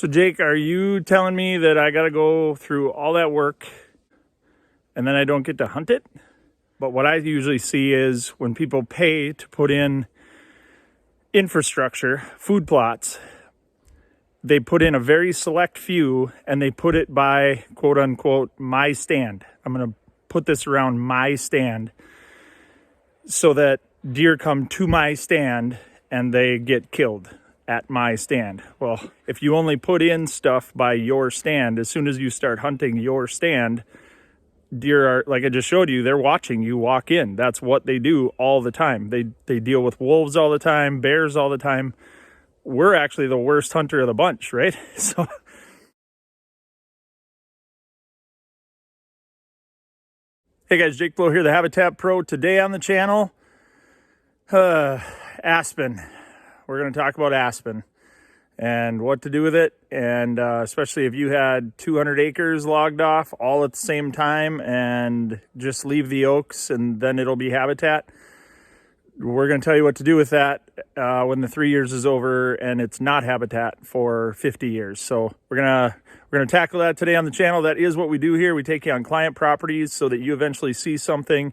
So Jake, are you telling me that I got to go through all that work and then I don't get to hunt it? But what I usually see is when people pay to put in infrastructure, food plots, they put in a very select few and they put it by quote unquote my stand. I'm going to put this around my stand so that deer come to my stand and they get killed at my stand. Well, if you only put in stuff by your stand, as soon as you start hunting your stand, deer are, like I just showed you, they're watching you walk in. That's what they do all the time. They deal with wolves all the time, bears all the time. We're actually the worst hunter of the bunch, right? So hey guys, Jake Blow here, the Habitat Pro. Today on the channel, Aspen. We're going to talk about Aspen and what to do with it, and especially if you had 200 acres logged off all at the same time and just leave the oaks and then it'll be habitat. We're going to tell you what to do with that when the 3 years is over and it's not habitat for 50 years. So we're gonna tackle that today on the channel. That is what we do here. We take you on client properties so that you eventually see something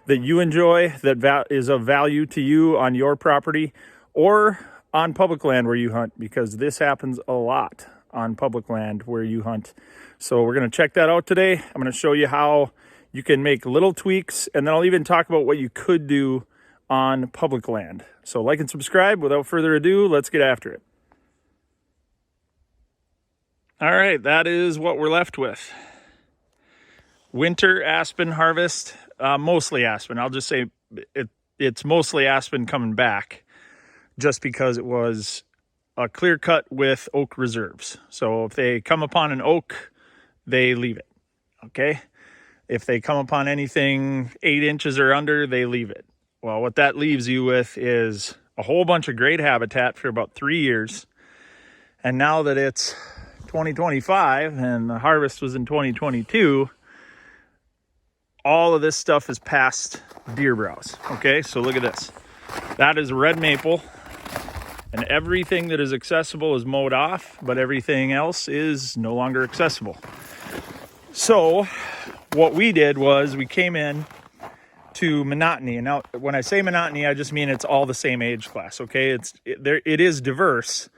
that you enjoy, that is of value to you on your property or on public land where you hunt, because this happens a lot on public land where you hunt. So we're going to check that out today. I'm going to show you how you can make little tweaks, and then I'll even talk about what you could do on public land. So like and subscribe. Without further ado, let's get after it. All right, that is what we're left with. Winter aspen harvest, mostly aspen. I'll just say it's mostly aspen coming back, just because it was a clear cut with oak reserves. So if they come upon an oak, they leave it, okay? If they come upon anything 8 inches or under, they leave it. Well, what that leaves you with is a whole bunch of great habitat for about 3 years. And now that it's 2025 and the harvest was in 2022, all of this stuff is past deer browse, okay? So look at this. That is red maple. And everything that is accessible is mowed off, but everything else is no longer accessible. So what we did was we came in to monotony. And now when I say monotony, I just mean it's all the same age class, okay? It is diverse,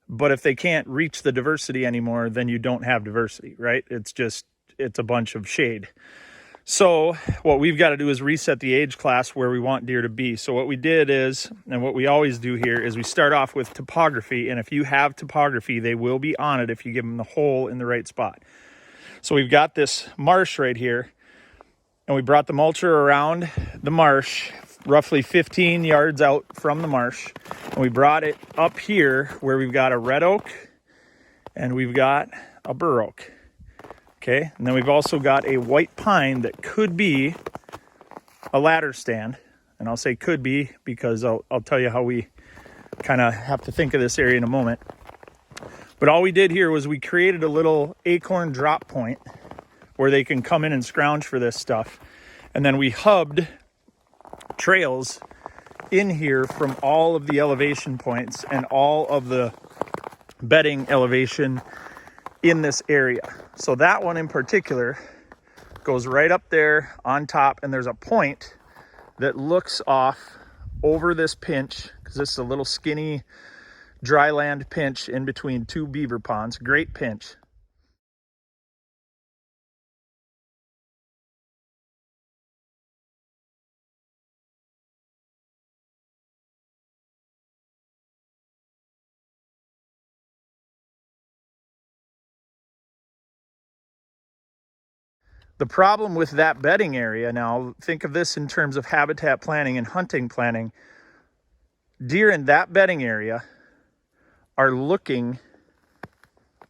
but if they can't reach the diversity anymore, then you don't have diversity, right? It's a bunch of shade. So what we've got to do is reset the age class where we want deer to be. So what we did is, and what we always do here, is we start off with topography. And if you have topography, they will be on it if you give them the hole in the right spot. So we've got this marsh right here, and we brought the mulcher around the marsh, roughly 15 yards out from the marsh. And we brought it up here where we've got a red oak and we've got a bur oak. Okay, and then we've also got a white pine that could be a ladder stand. And I'll say could be because I'll tell you how we kind of have to think of this area in a moment. But all we did here was we created a little acorn drop point where they can come in and scrounge for this stuff. And then we hubbed trails in here from all of the elevation points and all of the bedding elevation in this area. So that one in particular goes right up there on top, and there's a point that looks off over this pinch, because this is a little skinny dry land pinch in between two beaver ponds. Great pinch. The problem with that bedding area, now think of this in terms of habitat planning and hunting planning. Deer in that bedding area are looking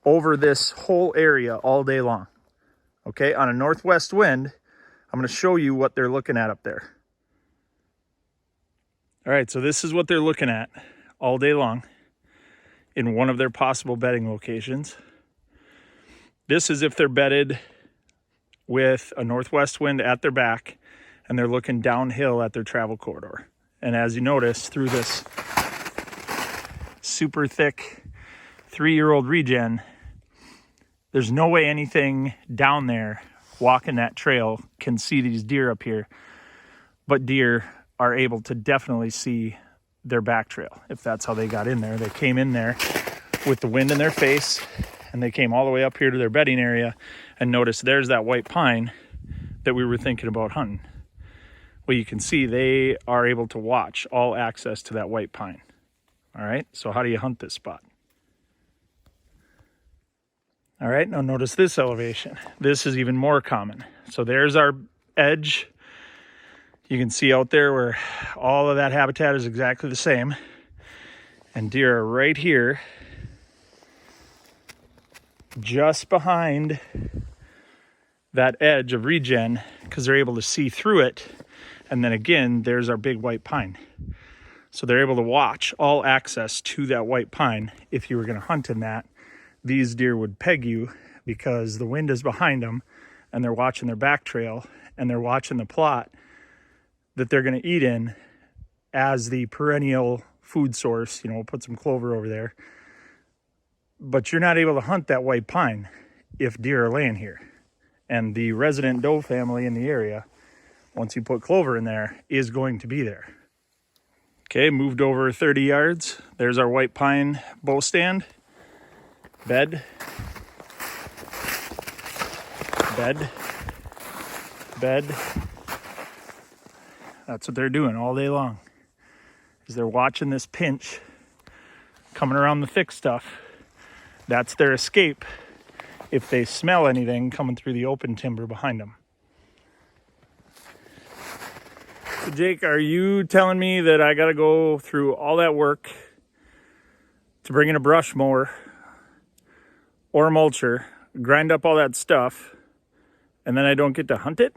over this whole area all day long. Okay, on a northwest wind, I'm going to show you what they're looking at up there. All right, so this is what they're looking at all day long in one of their possible bedding locations. This is if they're bedded with a northwest wind at their back and they're looking downhill at their travel corridor. And as you notice, through this super thick 3-year-old regen, there's no way anything down there walking that trail can see these deer up here, but deer are able to definitely see their back trail. If that's how they got in there, they came in there with the wind in their face, and they came all the way up here to their bedding area, and notice there's that white pine that we were thinking about hunting. Well, you can see they are able to watch all access to that white pine. All right, so how do you hunt this spot? All right, now notice this elevation. This is even more common. So there's our edge. You can see out there where all of that habitat is exactly the same. And deer are right here, just behind that edge of regen, because they're able to see through it. And then again, there's our big white pine. So they're able to watch all access to that white pine. If you were going to hunt in that, these deer would peg you because the wind is behind them and they're watching their back trail and they're watching the plot that they're going to eat in as the perennial food source. You know, we'll put some clover over there. But you're not able to hunt that white pine if deer are laying here. And the resident doe family in the area, once you put clover in there, is going to be there. Okay, moved over 30 yards. There's our white pine bow stand. Bed. Bed. Bed. That's what they're doing all day long. Is they're watching this pinch coming around the thick stuff. That's their escape if they smell anything coming through the open timber behind them. So Jake, are you telling me that I got to go through all that work to bring in a brush mower or a mulcher, grind up all that stuff, and then I don't get to hunt it?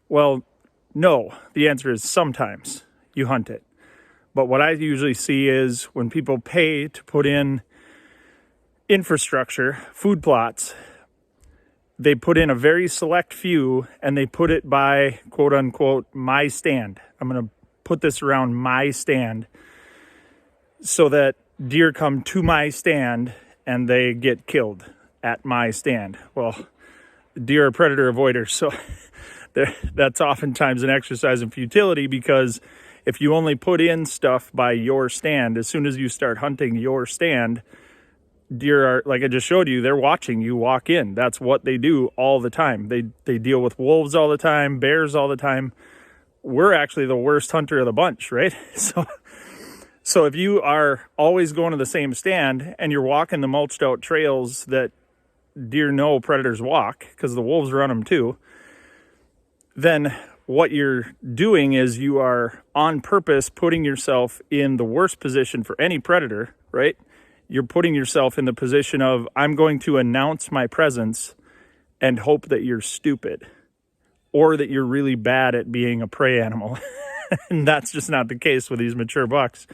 Well, no. The answer is sometimes you hunt it. But what I usually see is when people pay to put in infrastructure, food plots, they put in a very select few and they put it by quote unquote my stand. I'm going to put this around my stand so that deer come to my stand and they get killed at my stand. Well, deer are predator avoiders, so that's oftentimes an exercise in futility, because if you only put in stuff by your stand, as soon as you start hunting your stand, deer are, like I just showed you, they're watching you walk in. That's what they do all the time. They deal with wolves all the time, bears all the time. We're actually the worst hunter of the bunch, right? So if you are always going to the same stand and you're walking the mulched out trails that deer know predators walk, because the wolves run them too, then what you're doing is you are on purpose putting yourself in the worst position for any predator, right? You're putting yourself in the position of, I'm going to announce my presence and hope that you're stupid or that you're really bad at being a prey animal. And that's just not the case with these mature bucks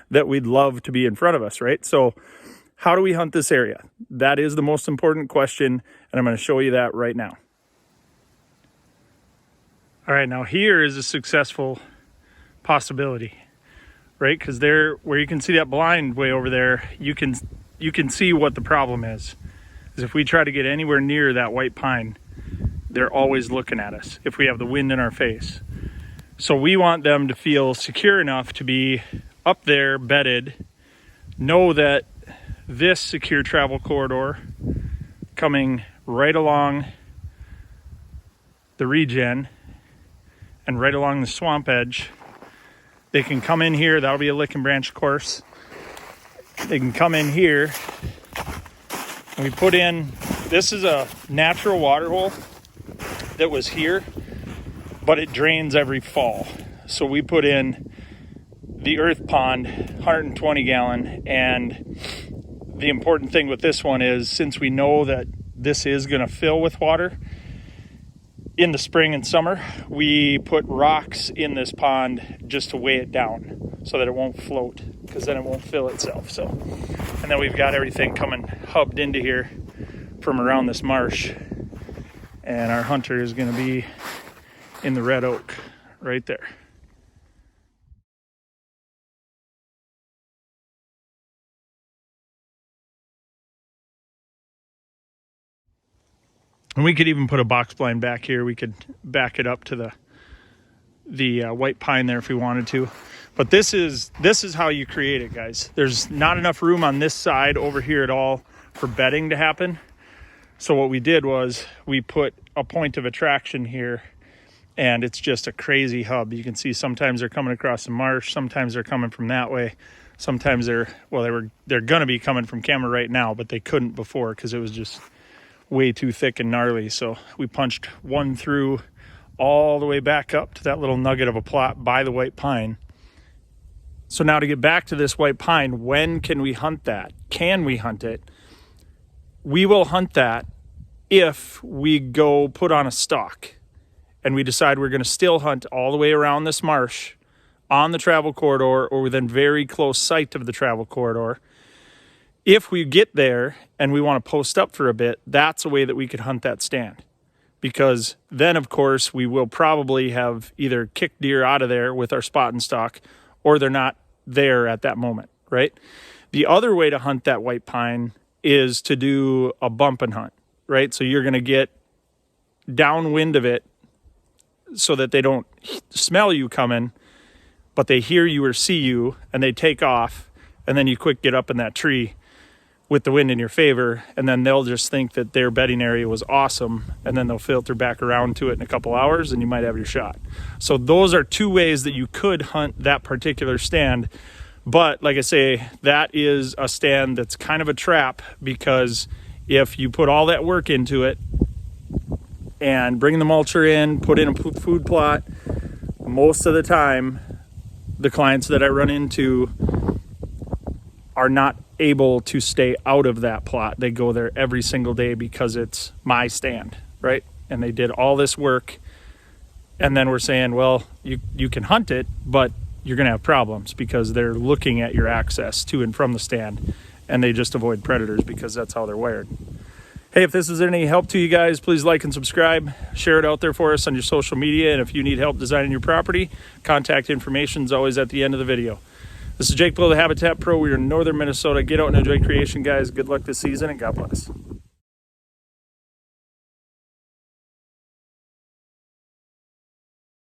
that we'd love to be in front of us, right? So how do we hunt this area? That is the most important question, and I'm going to show you that right now. All right, now here is a successful possibility, right? Because there, where you can see that blind way over there, you can see what the problem is if we try to get anywhere near that white pine, they're always looking at us if we have the wind in our face. So we want them to feel secure enough to be up there bedded, know that this secure travel corridor coming right along the regen and right along the swamp edge, they can come in here. That'll be a lick and branch course. They can come in here and we put in, this is a natural water hole that was here, but it drains every fall. So we put in the earth pond, 120 gallon. And the important thing with this one is, since we know that this is going to fill with water in the spring and summer, we put rocks in this pond just to weigh it down so that it won't float, because then it won't fill itself. So, and then we've got everything coming hubbed into here from around this marsh, and our hunter is going to be in the red oak right there. And we could even put a box blind back here. We could back it up to the white pine there if we wanted to. But this is how you create it, guys. There's not enough room on this side over here at all for bedding to happen. So what we did was we put a point of attraction here, and it's just a crazy hub. You can see sometimes they're coming across the marsh, sometimes they're coming from that way. Sometimes they're gonna be coming from camera right now, but they couldn't before because it was just way too thick and gnarly. So we punched one through all the way back up to that little nugget of a plot by the white pine. So now to get back to this white pine, when can we hunt that? Can we hunt it? We will hunt that if we go put on a stalk and we decide we're going to still hunt all the way around this marsh on the travel corridor or within very close sight of the travel corridor. If we get there and we want to post up for a bit, that's a way that we could hunt that stand. Because then, of course, we will probably have either kicked deer out of there with our spot and stalk, or they're not there at that moment, right? The other way to hunt that white pine is to do a bump and hunt, right? So you're going to get downwind of it so that they don't smell you coming, but they hear you or see you and they take off, and then you quick get up in that tree with the wind in your favor, and then they'll just think that their bedding area was awesome, and then they'll filter back around to it in a couple hours and you might have your shot. So those are two ways that you could hunt that particular stand. But like I say, that is a stand that's kind of a trap, because if you put all that work into it and bring the mulcher in, put in a food plot, most of the time the clients that I run into are not able to stay out of that plot. They go there every single day because it's my stand, right? And they did all this work, and then we're saying, well, you can hunt it, but you're gonna have problems because they're looking at your access to and from the stand, and they just avoid predators because that's how they're wired. Hey, if this is any help to you guys, please like and subscribe. Share it out there for us on your social media, and if you need help designing your property, contact information is always at the end of the video. This is Jake Blow, the Habitat Pro. We are in northern Minnesota. Get out and enjoy creation, guys. Good luck this season, and God bless.